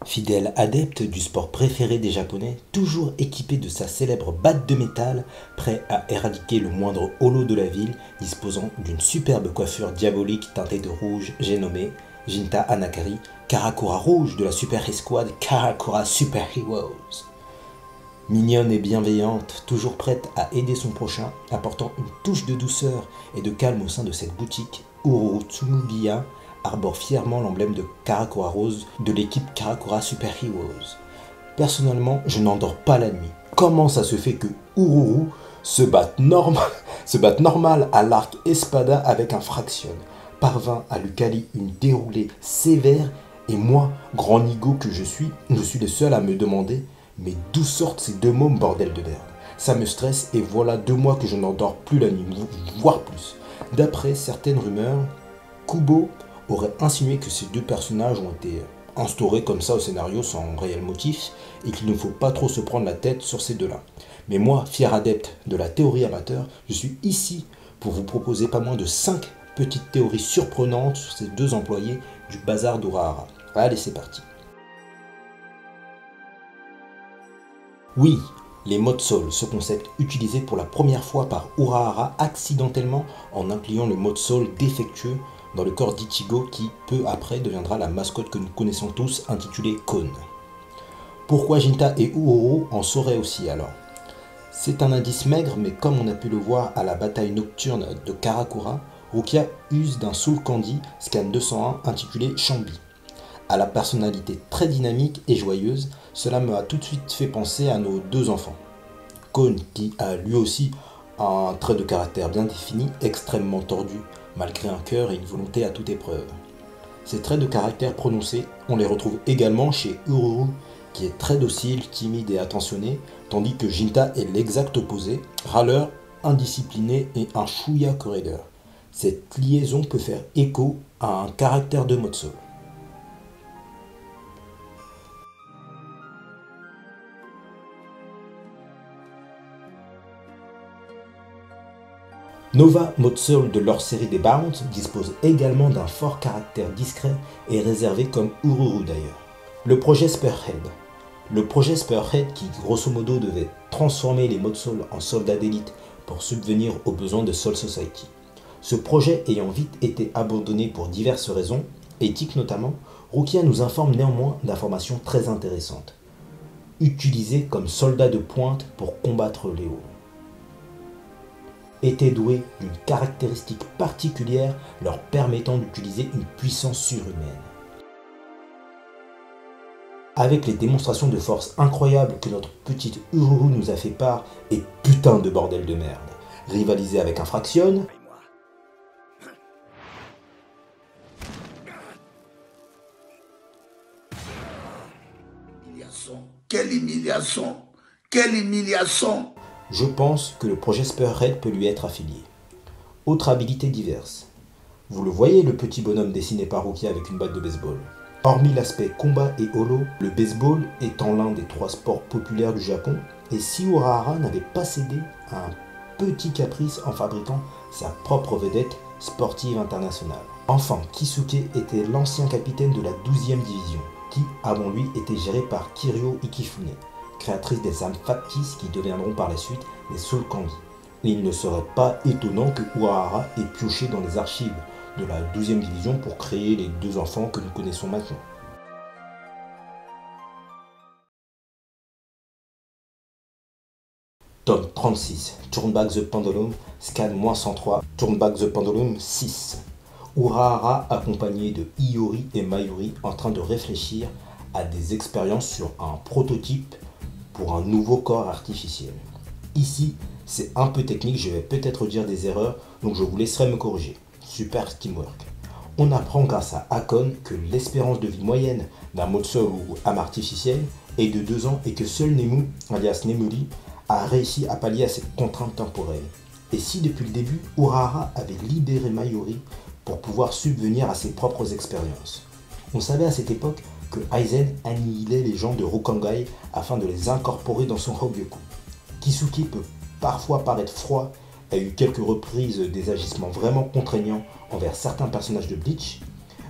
Fidèle adepte du sport préféré des Japonais, toujours équipé de sa célèbre batte de métal, prêt à éradiquer le moindre holo de la ville, disposant d'une superbe coiffure diabolique teintée de rouge, j'ai nommé Jinta Hanakari, Karakura rouge de la super escouade Karakura Super Heroes. Mignonne et bienveillante, toujours prête à aider son prochain, apportant une touche de douceur et de calme au sein de cette boutique, Ururu Tsumugiya arbore fièrement l'emblème de Karakura Rose de l'équipe Karakura Super Heroes. Personnellement, je n'endors pas la nuit. Comment ça se fait que Ururu se batte normal à l'arc espada avec un fraction, parvint à lui caler une déroulée sévère et moi, grand nigo que je suis le seul à me demander mais d'où sortent ces deux mômes bordel de merde? Ça me stresse et voilà 2 mois que je n'endors plus la nuit, voire plus. D'après certaines rumeurs, Kubo aurait insinué que ces 2 personnages ont été instaurés comme ça au scénario sans réel motif et qu'il ne faut pas trop se prendre la tête sur ces 2-là. Mais moi, fier adepte de la théorie amateur, je suis ici pour vous proposer pas moins de 5 petites théories surprenantes sur ces 2 employés du bazar d'Urahara. Allez, c'est parti. Oui, les modes Soul, ce concept utilisé pour la première fois par Urahara accidentellement en incluant le mode Soul défectueux dans le corps d'Ichigo qui, peu après, deviendra la mascotte que nous connaissons tous intitulée Kon. Pourquoi Jinta et Ururu en sauraient aussi alors? C'est un indice maigre, mais comme on a pu le voir à la bataille nocturne de Karakura, Rukia use d'un Soul Candy Scan 201 intitulé Shambi. À la personnalité très dynamique et joyeuse, cela m'a tout de suite fait penser à nos 2 enfants. Kon, qui a lui aussi un trait de caractère bien défini, extrêmement tordu, malgré un cœur et une volonté à toute épreuve. Ces traits de caractère prononcés, on les retrouve également chez Ururu, qui est très docile, timide et attentionné, tandis que Jinta est l'exact opposé, râleur, indiscipliné et un chouïa corridor. Cette liaison peut faire écho à un caractère de mode Soul. Nova Mode Soul de leur série des Bounds dispose également d'un fort caractère discret et réservé comme Ururu d'ailleurs. Le projet Spearhead. Le projet Spearhead qui grosso modo devait transformer les Mode Soul en soldats d'élite pour subvenir aux besoins de Soul Society. Ce projet ayant vite été abandonné pour diverses raisons, éthiques notamment, Rukia nous informe néanmoins d'informations très intéressantes. Utilisés comme soldats de pointe pour combattre les hauts. Étaient doués d'une caractéristique particulière leur permettant d'utiliser une puissance surhumaine. Avec les démonstrations de force incroyables que notre petite Ururu nous a fait part et putain de bordel de merde, rivaliser avec un Fraction, quelle humiliation! Quelle humiliation! Je pense que le projet Spearhead peut lui être affilié. Autres habilités diverses. Vous le voyez, le petit bonhomme dessiné par Rukia avec une batte de baseball. Hormis l'aspect combat et holo, le baseball étant l'un des 3 sports populaires du Japon, et si Urahara n'avait pas cédé à un petit caprice en fabriquant sa propre vedette sportive internationale. Enfin, Kisuke était l'ancien capitaine de la 12e division, qui, avant lui, était géré par Kiryu Ikifune, créatrice des âmes factices qui deviendront par la suite les Soul Candy. Et il ne serait pas étonnant que Urahara ait pioché dans les archives de la 12e division pour créer les 2 enfants que nous connaissons maintenant. Tome 36, Turn Back the Pendulum, Scan -103, Turn Back the Pendulum 6. Urahara accompagné de Iori et Mayuri en train de réfléchir à des expériences sur un prototype pour un nouveau corps artificiel. Ici, c'est un peu technique, je vais peut-être dire des erreurs, donc je vous laisserai me corriger. Super teamwork. On apprend grâce à Akon que l'espérance de vie moyenne d'un mode Soul ou âme artificielle est de 2 ans et que seul Nemu, alias Nemuri, a réussi à pallier à cette contrainte temporelle. Et si depuis le début, Urahara avait libéré Mayuri pour pouvoir subvenir à ses propres expériences. On savait à cette époque que Aizen annihilait les gens de Rukangai afin de les incorporer dans son Hogyoku. Kisuke peut parfois paraître froid, a eu quelques reprises des agissements vraiment contraignants envers certains personnages de Bleach,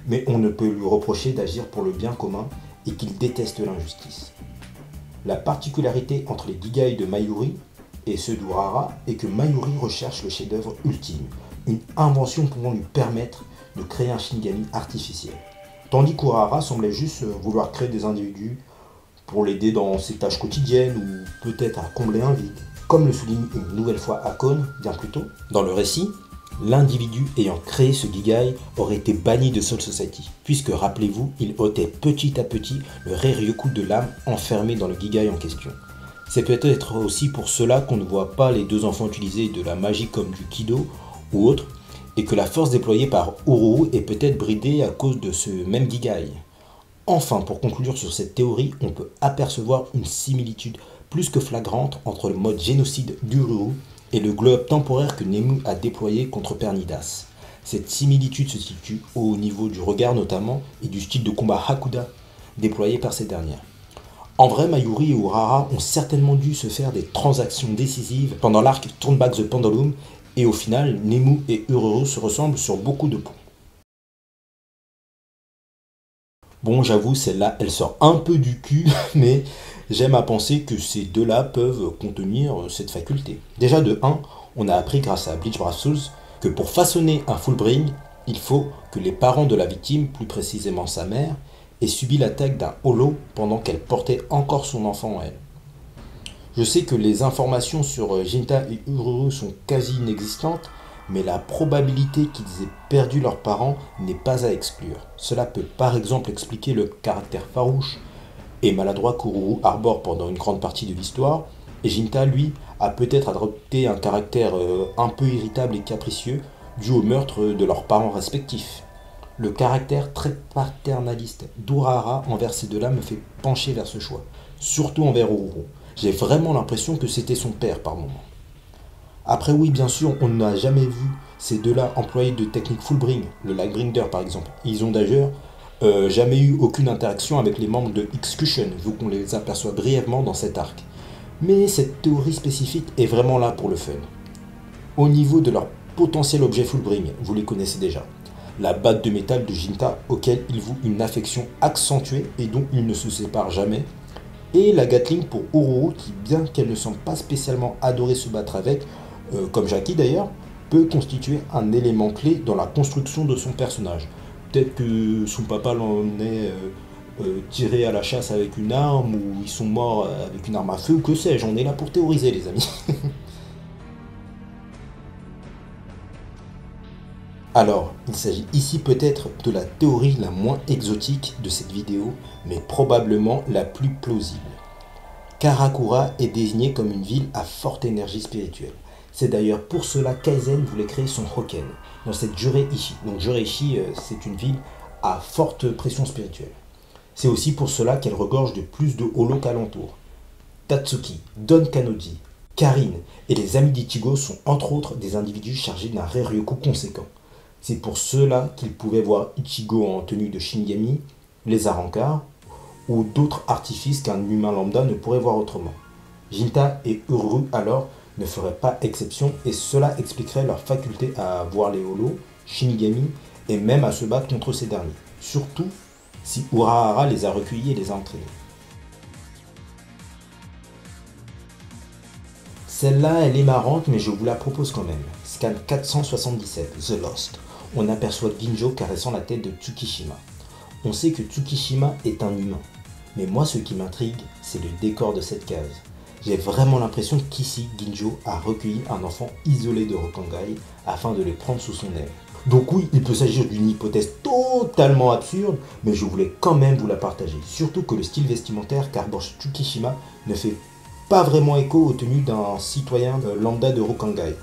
mais on ne peut lui reprocher d'agir pour le bien commun et qu'ils détestent l'injustice. La particularité entre les Gigai de Mayuri et ceux d'Urahara est que Mayuri recherche le chef-d'œuvre ultime, une invention pouvant lui permettre de créer un Shinigami artificiel. Tandis qu'Urahara semblait juste vouloir créer des individus pour l'aider dans ses tâches quotidiennes ou peut-être à combler un vide. Comme le souligne une nouvelle fois Akon bien plus tôt, dans le récit, l'individu ayant créé ce Gigai aurait été banni de Soul Society, puisque rappelez-vous, il ôtait petit à petit le Reiryoku de l'âme enfermé dans le Gigai en question. C'est peut-être aussi pour cela qu'on ne voit pas les deux enfants utiliser de la magie comme du Kido ou autre, et que la force déployée par Ururu est peut-être bridée à cause de ce même Gigai. Enfin, pour conclure sur cette théorie, on peut apercevoir une similitude plus que flagrante entre le mode génocide d'Ururu et le globe temporaire que Nemu a déployé contre Pernidas. Cette similitude se situe au niveau du regard notamment et du style de combat Hakuda déployé par ces dernières. En vrai, Mayuri et Urahara ont certainement dû se faire des transactions décisives pendant l'arc Turn Back the Pendulum et au final, Nemu et Ururu se ressemblent sur beaucoup de points. Bon, j'avoue, celle-là, elle sort un peu du cul, mais j'aime à penser que ces deux-là peuvent contenir cette faculté. Déjà de 1, on a appris grâce à Bleach Brave Souls que pour façonner un Fullbring, il faut que les parents de la victime, plus précisément sa mère, aient subi l'attaque d'un holo pendant qu'elle portait encore son enfant en elle. Je sais que les informations sur Jinta et Ururu sont quasi inexistantes, mais la probabilité qu'ils aient perdu leurs parents n'est pas à exclure. Cela peut par exemple expliquer le caractère farouche et maladroit qu'Ururu arbore pendant une grande partie de l'histoire, et Jinta, lui, a peut-être adopté un caractère un peu irritable et capricieux dû au meurtre de leurs parents respectifs. Le caractère très paternaliste d'Urahara envers ces deux-là me fait pencher vers ce choix, surtout envers Ururu. J'ai vraiment l'impression que c'était son père par moment. Après oui, bien sûr, on n'a jamais vu ces deux-là employer de technique Fullbring, le Lightbringer par exemple. Ils ont d'ailleurs jamais eu aucune interaction avec les membres de Execution, vu qu'on les aperçoit brièvement dans cet arc. Mais cette théorie spécifique est vraiment là pour le fun. Au niveau de leur potentiel objet Fullbring, vous les connaissez déjà. La batte de métal de Jinta, auquel il voue une affection accentuée et dont il ne se sépare jamais. Et la Gatling pour Ururu qui, bien qu'elle ne semble pas spécialement adorer se battre avec, comme Jackie d'ailleurs, peut constituer un élément clé dans la construction de son personnage. Peut-être que son papa l'en est tiré à la chasse avec une arme, ou ils sont morts avec une arme à feu, ou que sais-je, on est là pour théoriser les amis. Alors, il s'agit ici peut-être de la théorie la moins exotique de cette vidéo, mais probablement la plus plausible. Karakura est désignée comme une ville à forte énergie spirituelle. C'est d'ailleurs pour cela qu'Aizen voulait créer son Hoken, dans cette Jurei-Ishi. Donc Jurei-Ishi, c'est une ville à forte pression spirituelle. C'est aussi pour cela qu'elle regorge de plus de holos qu'alentour. Tatsuki, Don Kanoji, Karin et les amis d'Ichigo sont entre autres des individus chargés d'un Reiryoku conséquent. C'est pour cela qu'ils pouvaient voir Ichigo en tenue de Shinigami, les Arrancars, ou d'autres artifices qu'un humain lambda ne pourrait voir autrement. Jinta et Ururu alors ne feraient pas exception et cela expliquerait leur faculté à voir les holos, Shinigami et même à se battre contre ces derniers. Surtout si Urahara les a recueillis et les a entraînés. Celle-là, elle est marrante, mais je vous la propose quand même. Scan 477, The Lost. On aperçoit Ginjo caressant la tête de Tsukishima. On sait que Tsukishima est un humain. Mais moi, ce qui m'intrigue, c'est le décor de cette case. J'ai vraiment l'impression qu'ici, Ginjo a recueilli un enfant isolé de Rokangai afin de les prendre sous son aile. Donc oui, il peut s'agir d'une hypothèse totalement absurde, mais je voulais quand même vous la partager. Surtout que le style vestimentaire qu'arbore Tsukishima ne fait pas vraiment écho aux tenues d'un citoyen lambda de Rokangai.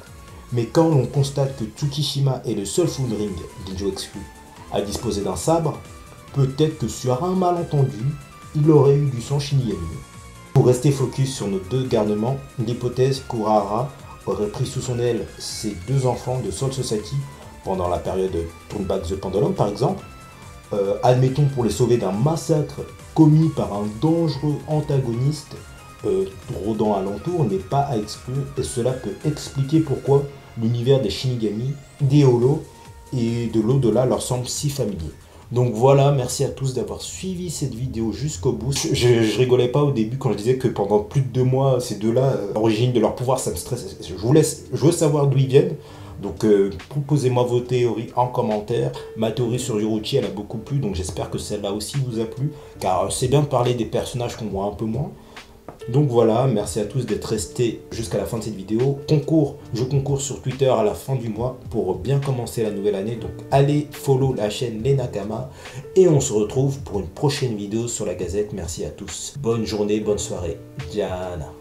Mais quand l'on constate que Tsukishima est le seul Fullbring, Ginjo exclu, à disposer d'un sabre, peut-être que sur un malentendu, il aurait eu du sang Shinigami. Pour rester focus sur nos deux garnements, l'hypothèse qu'Urahara aurait pris sous son aile ses deux enfants de Soul Society pendant la période de Turn Back the Pendulum par exemple, admettons pour les sauver d'un massacre commis par un dangereux antagoniste rôdant alentour, n'est pas à exclure et cela peut expliquer pourquoi l'univers des Shinigami, des Holos et de l'au-delà leur semble si familier. Donc voilà, merci à tous d'avoir suivi cette vidéo jusqu'au bout. Je rigolais pas au début quand je disais que pendant plus de 2 mois, ces deux-là, l'origine de leur pouvoir, ça me stresse. Je veux savoir d'où ils viennent. Donc proposez-moi vos théories en commentaire. Ma théorie sur Yoruichi, elle a beaucoup plu, donc j'espère que celle-là aussi vous a plu. Car c'est bien de parler des personnages qu'on voit un peu moins. Donc voilà, merci à tous d'être restés jusqu'à la fin de cette vidéo. Je concours sur Twitter à la fin du mois pour bien commencer la nouvelle année. Donc allez follow la chaîne Les Nakama. Et on se retrouve pour une prochaine vidéo sur la Gazette. Merci à tous. Bonne journée, bonne soirée. Diana.